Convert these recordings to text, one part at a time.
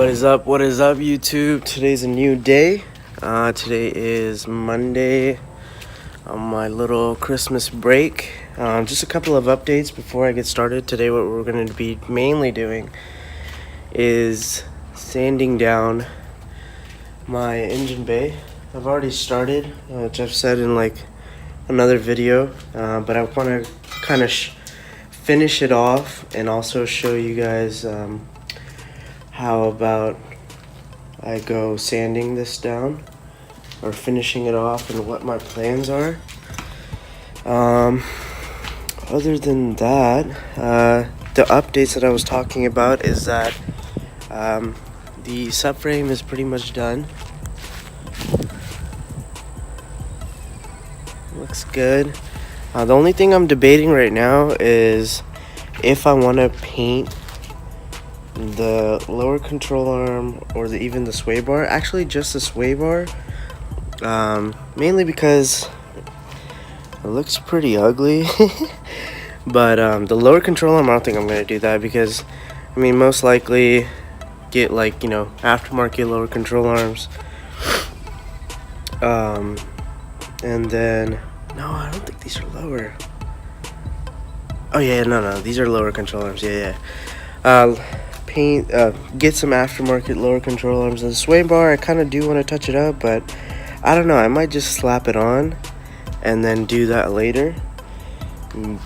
What is up, YouTube? Today's a new day. Today is Monday on my little Christmas break. Just a couple of updates before I get started. Today what we're going to be mainly doing is sanding down my engine bay. I've already started, which I've said in like another video, but I want to kind of finish it off and also show you guys how about I go sanding this down or finishing it off and what my plans are. Other than that, the updates that I was talking about is that the subframe is pretty much done. Looks good. The only thing I'm debating right now is if I want to paint the lower control arm or even the sway bar. Actually just the sway bar, mainly because it looks pretty ugly. But the lower control arm, I don't think I'm gonna do that, because I mean most likely get like, you know, aftermarket lower control arms. And then no, I don't think these are lower. Oh yeah, no, these are lower control arms. Yeah. Get some aftermarket lower control arms. The sway bar, I kind of do want to touch it up, but I don't know, I might just slap it on and then do that later.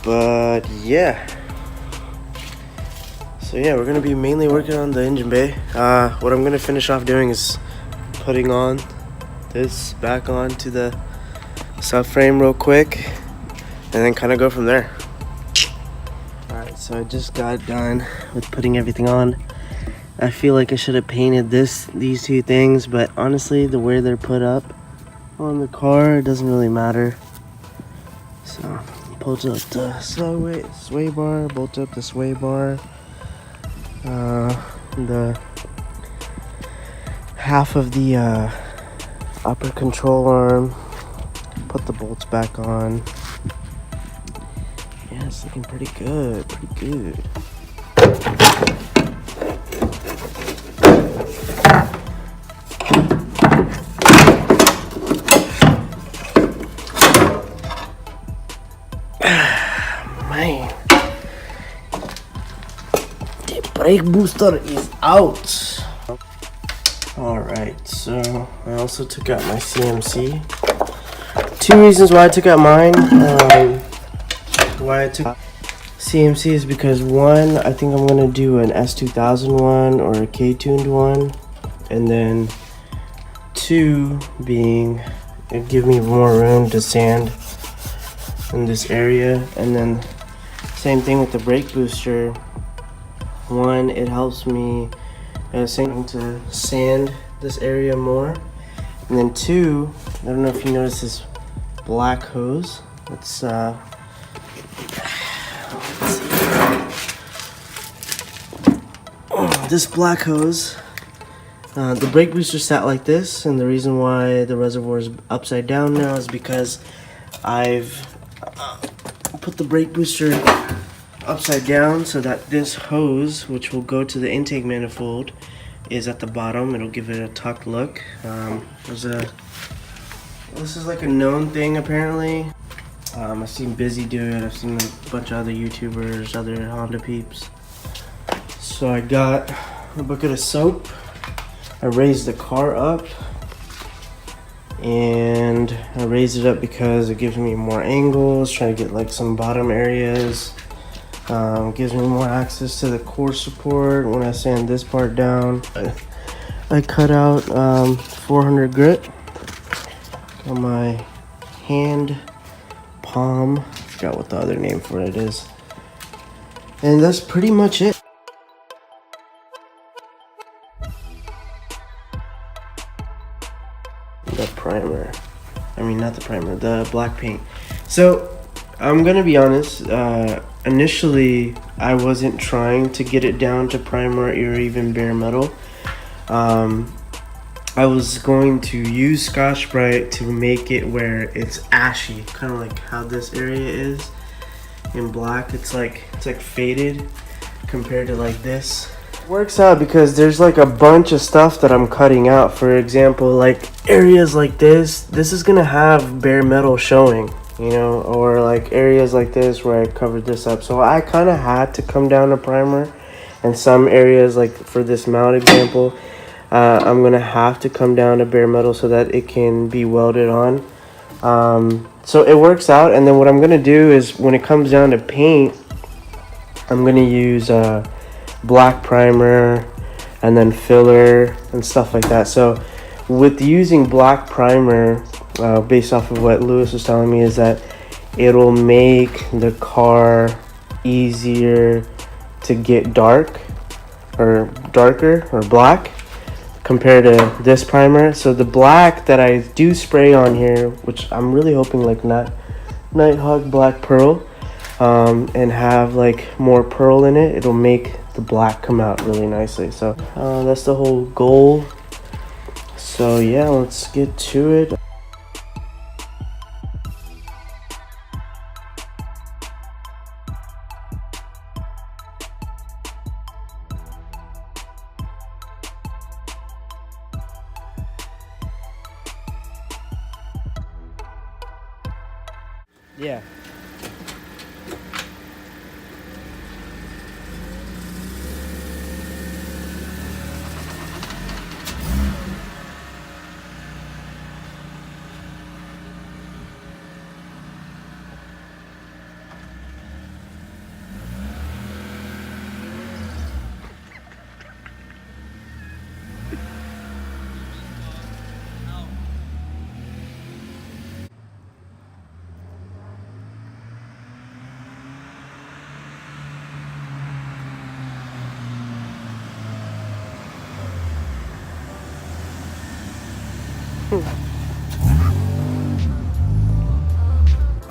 But yeah, so yeah, we're gonna be mainly working on the engine bay. What I'm gonna finish off doing is putting on this back onto the subframe real quick and then kind of go from there. Alright, so I just got done with putting everything on. I feel like I should have painted these two things, but honestly, the way they're put up on the car, it doesn't really matter. So, bolt up the sway bar, bolt up the sway bar. The half of the upper control arm. Put the bolts back on. Yeah, it's looking pretty good, Man, the brake booster is out. Alright, so I also took out my CMC. Two reasons why I took out mine. Why I took CMC is because one, I think I'm gonna do an S2000 one or a K-tuned one, and then two being it give me more room to sand in this area. And then same thing with the brake booster. One, it helps me to sand this area more, and then two, I don't know if you notice this black hose. It's this black hose. The brake booster sat like this, and the reason why the reservoir is upside down now is because I've put the brake booster upside down so that this hose, which will go to the intake manifold, is at the bottom. It'll give it a tucked look. This is like a known thing apparently. I've seen Busy do it. I've seen a bunch of other YouTubers, other Honda peeps. So I got a bucket of soap. I raised the car up, and I raised it up because it gives me more angles, trying to get like some bottom areas. Gives me more access to the core support when I sand this part down. I cut out 400 grit on my hand palm. I forgot what the other name for it is. And that's pretty much it. The black paint. So I'm gonna be honest, initially I wasn't trying to get it down to primer or even bare metal. I was going to use Scotch-Brite to make it where it's ashy, kind of like how this area is in black. It's like faded compared to like this. Works out because there's like a bunch of stuff that I'm cutting out. For example, like areas like this is gonna have bare metal showing, you know, or like areas like this where I covered this up. So I kind of had to come down to primer, and some areas like for this mount example, I'm gonna have to come down to bare metal so that it can be welded on. So it works out. And then what I'm gonna do is when it comes down to paint, I'm gonna use black primer and then filler and stuff like that. So with using black primer, based off of what Lewis was telling me, is that it'll make the car easier to get darker or black compared to this primer. So the black that I do spray on here, which I'm really hoping like Nighthawk Black Pearl, and have like more pearl in it, it'll make the black come out really nicely. So that's the whole goal. So yeah, let's get to it. Yeah.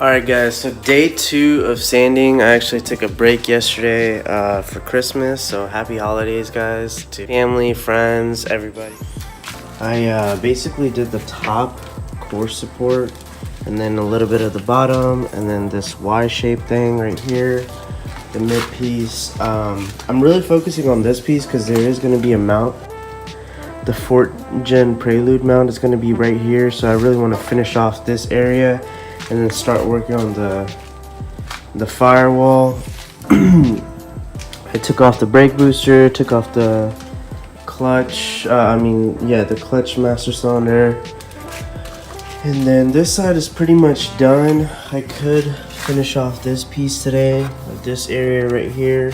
Alright guys, so day 2 of sanding. I actually took a break yesterday for Christmas, so happy holidays guys to family, friends, everybody. I basically did the top core support and then a little bit of the bottom and then this Y-shaped thing right here, the mid piece. I'm really focusing on this piece because there is going to be a mount. The 4th gen Prelude mount is going to be right here, so I really want to finish off this area and then start working on the firewall. I took off the brake booster, took off the clutch, the clutch master cylinder. And then this side is pretty much done. I could finish off this piece today, like this area right here.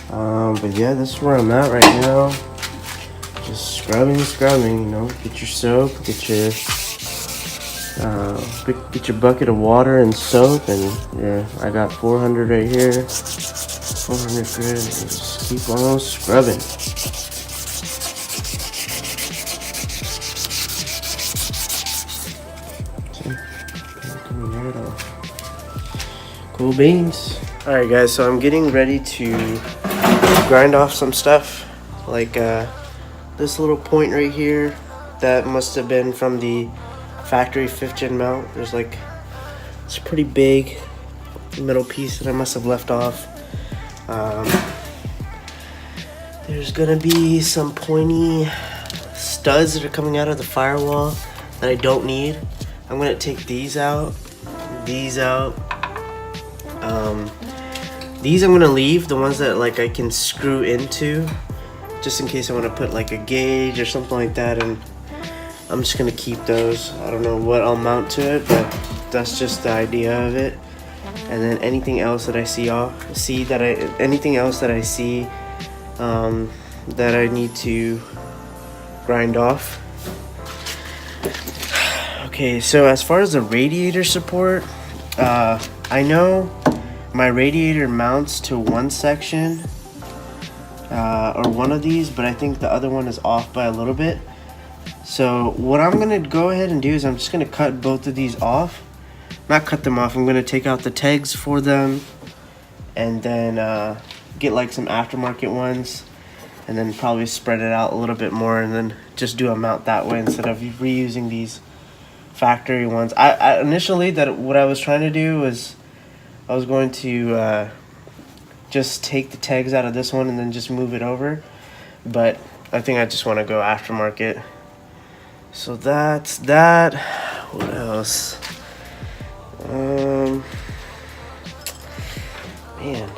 But yeah, this is where I'm at right now. Just scrubbing, you know, get your soap, get your bucket of water and soap, and yeah, I got 400 right here, 400 grit, and just keep on scrubbing. Cool beans. Alright guys, so I'm getting ready to grind off some stuff, like this little point right here that must have been from the factory 5th gen mount. There's like, it's a pretty big middle piece that I must have left off. There's gonna be some pointy studs that are coming out of the firewall that I don't need. I'm gonna take these out, these out. These I'm gonna leave, the ones that like I can screw into, just in case I want to put like a gauge or something like that, and I'm just gonna keep those. I don't know what I'll mount to it, but that's just the idea of it. And then anything else that I anything else that I see that I need to grind off. Okay, so as far as the radiator support, I know my radiator mounts to one section or one of these, but I think the other one is off by a little bit. So what I'm gonna go ahead and do is I'm just gonna cut both of these off. Not cut them off, I'm gonna take out the tags for them and then get like some aftermarket ones and then probably spread it out a little bit more and then just do a mount that way instead of reusing these factory ones. I initially, what I was trying to do was I was going to just take the tags out of this one and then just move it over, but I think I just want to go aftermarket. So that's that. What else? Man,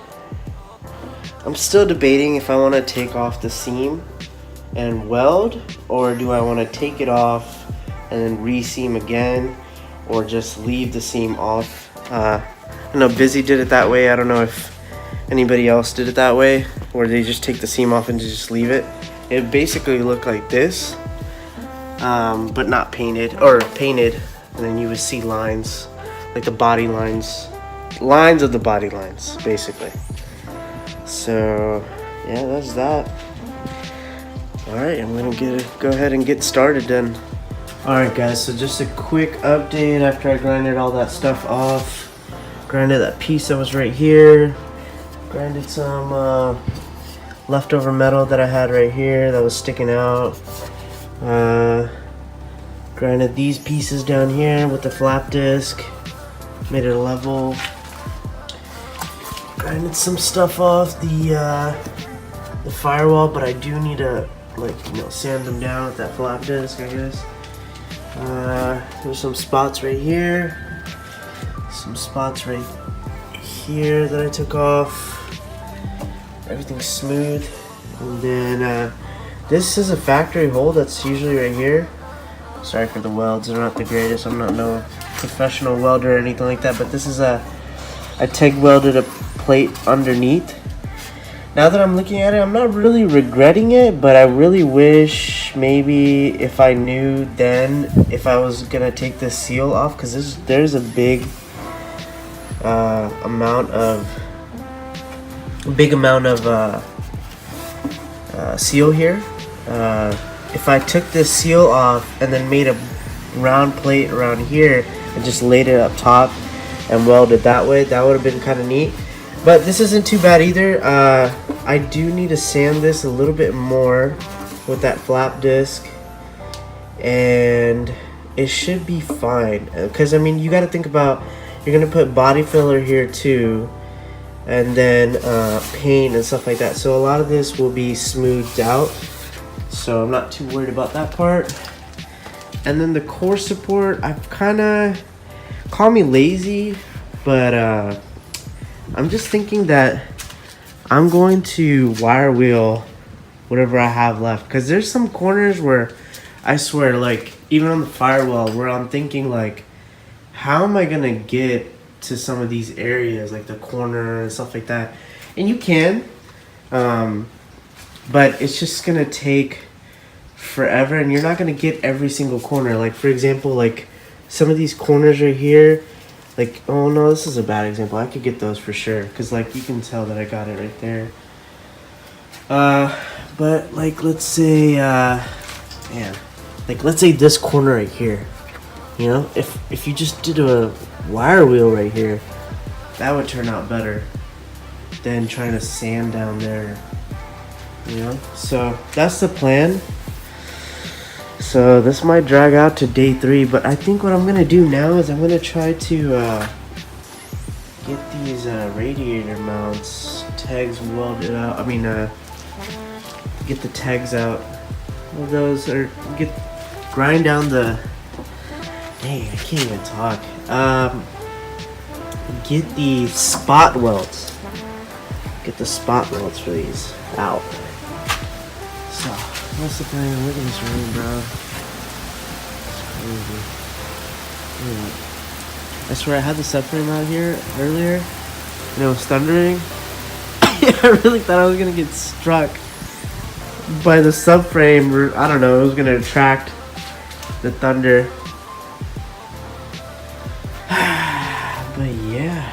I'm still debating if I want to take off the seam and weld, or do I want to take it off and then re-seam again, or just leave the seam off. I know Busy did it that way. I don't know if anybody else did it that way, where they just take the seam off and just leave it. It basically looked like this, but not painted, or painted, and then you would see lines, like the body lines of the body lines, basically. So yeah, that's that. All right, I'm gonna go ahead and get started then. All right, guys, so just a quick update after I grinded all that stuff off. Grinded that piece that was right here. Grinded some leftover metal that I had right here that was sticking out. Grinded these pieces down here with the flap disc. Made it level. Grinded some stuff off the firewall, but I do need to, like, you know, sand them down with that flap disc, I guess. There's some spots right here, some spots right here that I took off. Everything's smooth. And then this is a factory hole that's usually right here. Sorry for the welds, they're not the greatest. I'm not no professional welder or anything like that, but this is I TIG welded a plate underneath. Now that I'm looking at it, I'm not really regretting it, but I really wish maybe if I knew then if I was gonna take this seal off, because there's a big amount of seal here. If I took this seal off and then made a round plate around here and just laid it up top and welded that way, that would have been kind of neat. But this isn't too bad either. I do need to sand this a little bit more with that flap disc, and it should be fine. Because I mean, you got to think about, you're gonna put body filler here too, and then paint and stuff like that. So a lot of this will be smoothed out. So I'm not too worried about that part. And then the core support, I've kind of, call me lazy, but I'm just thinking that I'm going to wire wheel whatever I have left, because there's some corners where I swear, like even on the firewall, where I'm thinking like, how am I gonna get to some of these areas, like the corner and stuff like that? And you can, but it's just gonna take forever, and you're not gonna get every single corner. Like for example, like some of these corners right here, like, oh no, this is a bad example. I could get those for sure, because like you can tell that I got it right there. But like let's say man, like let's say this corner right here, you know, if you just did a wire wheel right here, that would turn out better than trying to sand down there, you know. So that's the plan. So this might drag out to day 3, but I think what I'm gonna do now is I'm gonna try to get these radiator mounts tags welded out. I mean, get the tags out of those, or grind down the. Dang, I can't even talk. Get the spot welds. Get the spot welds for these out. So. What's the plan? Look at this room, bro. It's crazy. I swear I had the subframe out here earlier and it was thundering. I really thought I was gonna get struck by the subframe. I don't know, it was gonna attract the thunder. But yeah.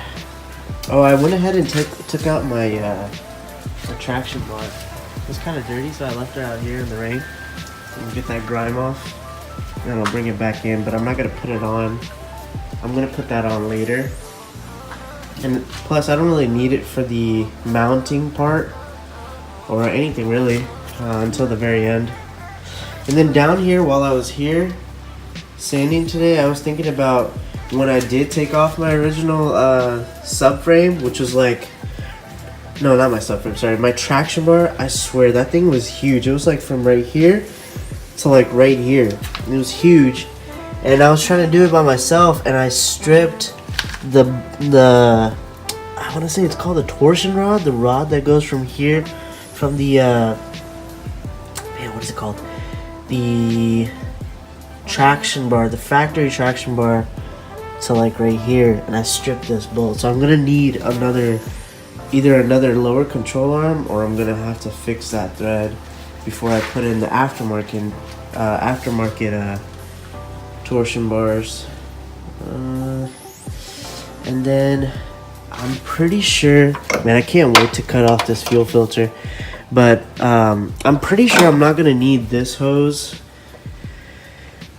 Oh, I went ahead and took out my traction bar. It was kind of dirty, so I left it out here in the rain and get that grime off. Then I'll bring it back in, but I'm not gonna put it on. I'm gonna put that on later. And plus, I don't really need it for the mounting part or anything really until the very end. And then down here, while I was here sanding today, I was thinking about when I did take off my original subframe, which was like No, not my subframe, sorry. My traction bar, I swear, that thing was huge. It was like from right here to like right here. It was huge. And I was trying to do it by myself, and I stripped the I want to say it's called a torsion rod, the rod that goes from here, from the man, what is it called? The traction bar, the factory traction bar, to like right here, and I stripped this bolt. So I'm gonna need either another lower control arm, or I'm gonna have to fix that thread before I put in the aftermarket torsion bars. And then I'm pretty sure, man, I can't wait to cut off this fuel filter, but I'm pretty sure I'm not gonna need this hose.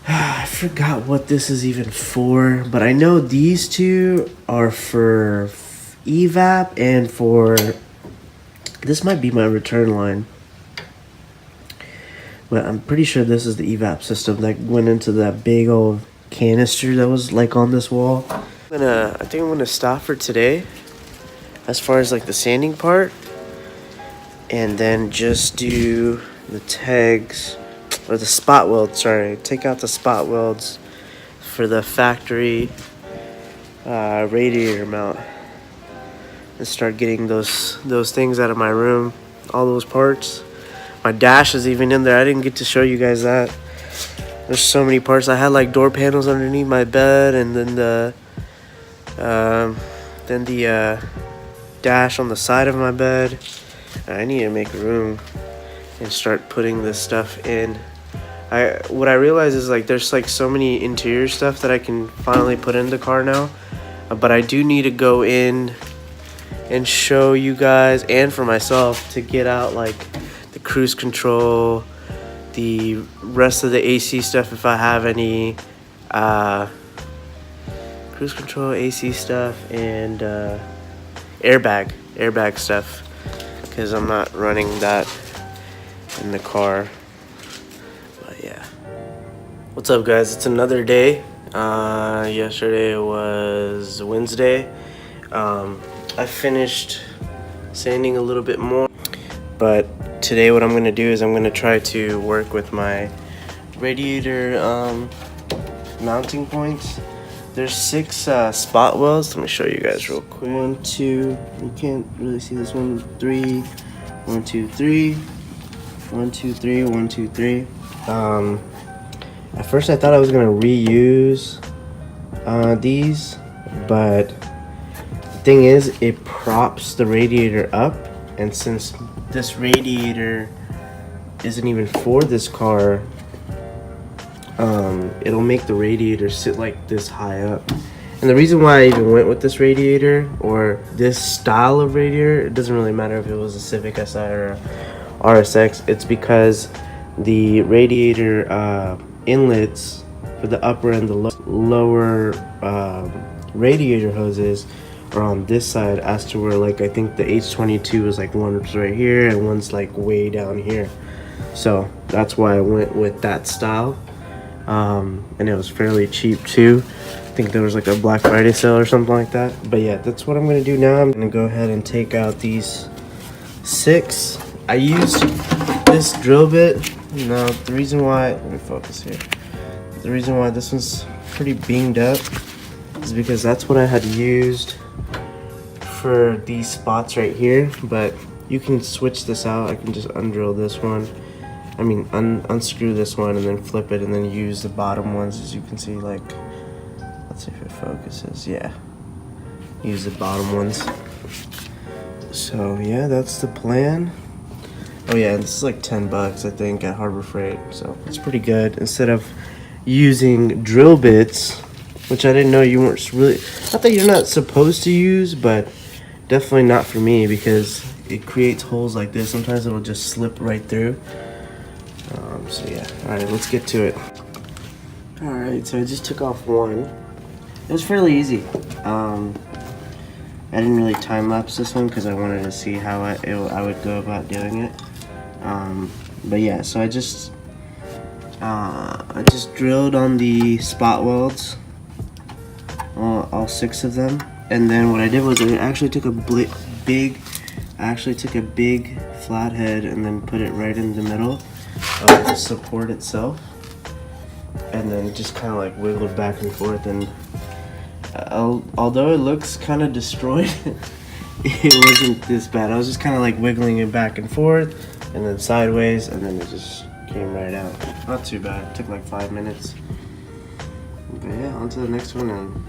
I forgot what this is even for, but I know these two are for evap and for, this might be my return line, but I'm pretty sure this is the evap system that went into that big old canister that was like on this wall. I think I'm gonna stop for today as far as like the sanding part, and then just do the tags or the spot welds. Sorry, take out the spot welds for the factory radiator mount, and start getting those things out of my room, all those parts. My dash is even in there. I didn't get to show you guys that. There's so many parts. I had like door panels underneath my bed, and then the dash on the side of my bed. I need to make room and start putting this stuff in. What I realize is like there's like so many interior stuff that I can finally put in the car now, but I do need to go in and show you guys and for myself to get out like the cruise control, the rest of the AC stuff if I have any, cruise control, AC stuff, and airbag stuff, because I'm not running that in the car. But yeah, what's up guys, it's another day. Yesterday was Wednesday. I finished sanding a little bit more, but today what I'm gonna do is I'm gonna try to work with my radiator mounting points. There's 6 spot welds. Let me show you guys real quick. 1, 2, you can't really see this one. 3, 1, 2, 3, 1, 2, 3, 1, 2, 3. At first I thought I was gonna reuse these, but the thing is it props the radiator up, and since this radiator isn't even for this car, it'll make the radiator sit like this high up. And the reason why I even went with this radiator, or this style of radiator, it doesn't really matter if it was a Civic Si or a RSX, it's because the radiator inlets for the upper and the lower radiator hoses are on this side, as to where like I think the H22 is like one's right here and one's like way down here. So that's why I went with that style. And it was fairly cheap too. I think there was like a Black Friday sale or something like that. But yeah, that's what I'm gonna do now. I'm gonna go ahead and take out these 6. I used this drill bit. Now the reason why, let me focus here. The reason why this one's pretty binged up is because that's what I had used for these spots right here. But you can switch this out. I can just undrill this one. I mean, unscrew this one and then flip it, and then use the bottom ones, as you can see. Like, let's see if it focuses. Yeah, use the bottom ones. So yeah, that's the plan. Oh yeah, this is like $10 I think at Harbor Freight, so it's pretty good. Instead of using drill bits, which I didn't know you weren't really, not that you're not supposed to use, but definitely not for me, because it creates holes like this. Sometimes it'll just slip right through. So yeah, alright, let's get to it. Alright, so I just took off one. It was fairly easy. I didn't really time lapse this one because I wanted to see how I would go about doing it. But yeah, so I just drilled on the spot welds, all 6 of them, and then what I did was I actually took a big I actually took a big flathead and then put it right in the middle of the support itself, and then just kind of like wiggled back and forth, and although it looks kind of destroyed, it wasn't this bad. I was just kind of like wiggling it back and forth and then sideways, and then it just came right out. Not too bad. It took like 5 minutes. But yeah, on to the next one, and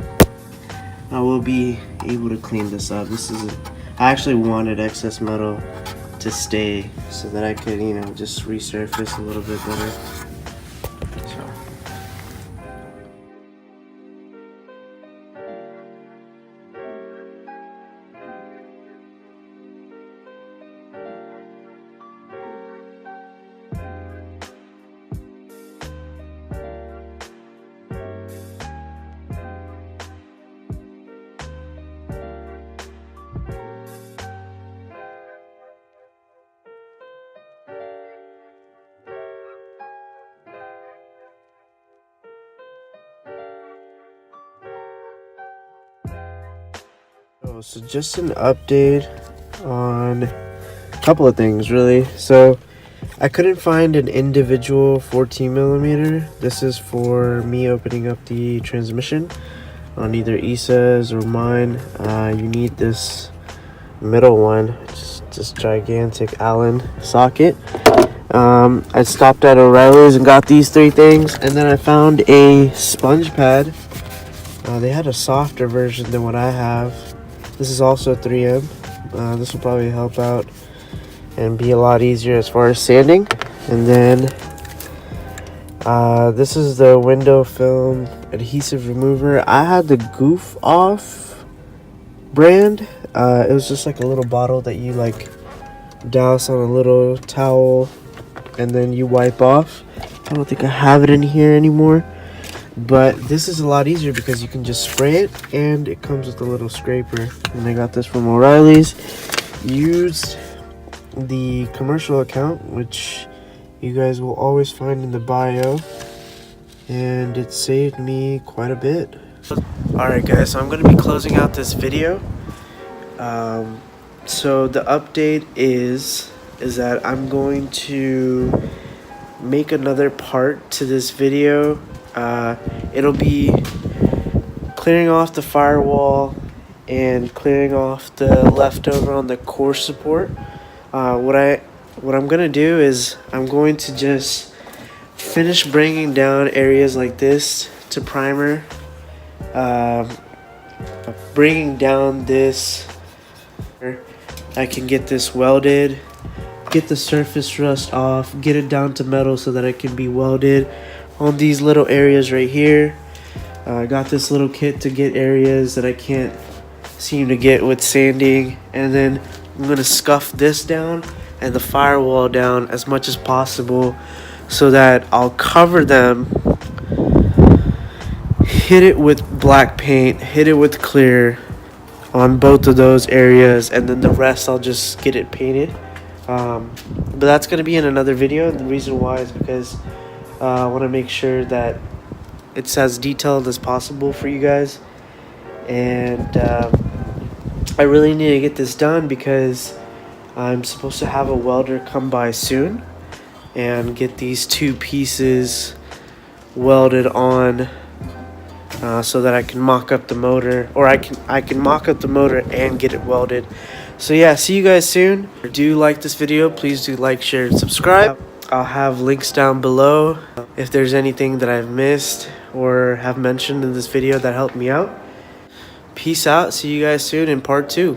I will be able to clean this up. I actually wanted excess metal to stay so that I could, you know, just resurface a little bit better. So just an update on a couple of things, really. So I couldn't find an individual 14mm. This is for me opening up the transmission on either Isa's or mine. You need this middle one, just this gigantic Allen socket. I stopped at O'Reilly's and got these three things, and then I found a sponge pad. They had a softer version than what I have. This is also 3M. This will probably help out and be a lot easier as far as sanding. And then this is the window film adhesive remover. I had the Goof Off brand. It was just like a little bottle that you like douse on a little towel and then you wipe off. I don't think I have it in here anymore. But this is a lot easier because you can just spray it, and it comes with a little scraper. And I got this from O'Reilly's. Used the commercial account, which you guys will always find in the bio, and it saved me quite a bit. Alright guys, so I'm going to be closing out this video. So the update is that I'm going to make another part to this video. It'll be clearing off the firewall and clearing off the leftover on the core support. What I'm gonna do is I'm going to just finish bringing down areas like this to primer, bringing down this. I can get this welded, get the surface rust off, get it down to metal so that it can be welded on these little areas right here. I got this little kit to get areas that I can't seem to get with sanding, and then I'm gonna scuff this down and the firewall down as much as possible so that I'll cover them, hit it with black paint, hit it with clear on both of those areas, and then the rest I'll just get it painted. But that's gonna be in another video, and the reason why is because I want to make sure that it's as detailed as possible for you guys, and I really need to get this done because I'm supposed to have a welder come by soon and get these two pieces welded on, so that I can mock up the motor, or I can mock up the motor and get it welded. So yeah, see you guys soon. If you do like this video, please do like, share, and subscribe. I'll have links down below if there's anything that I've missed or have mentioned in this video that helped me out. Peace out. See you guys soon in part 2.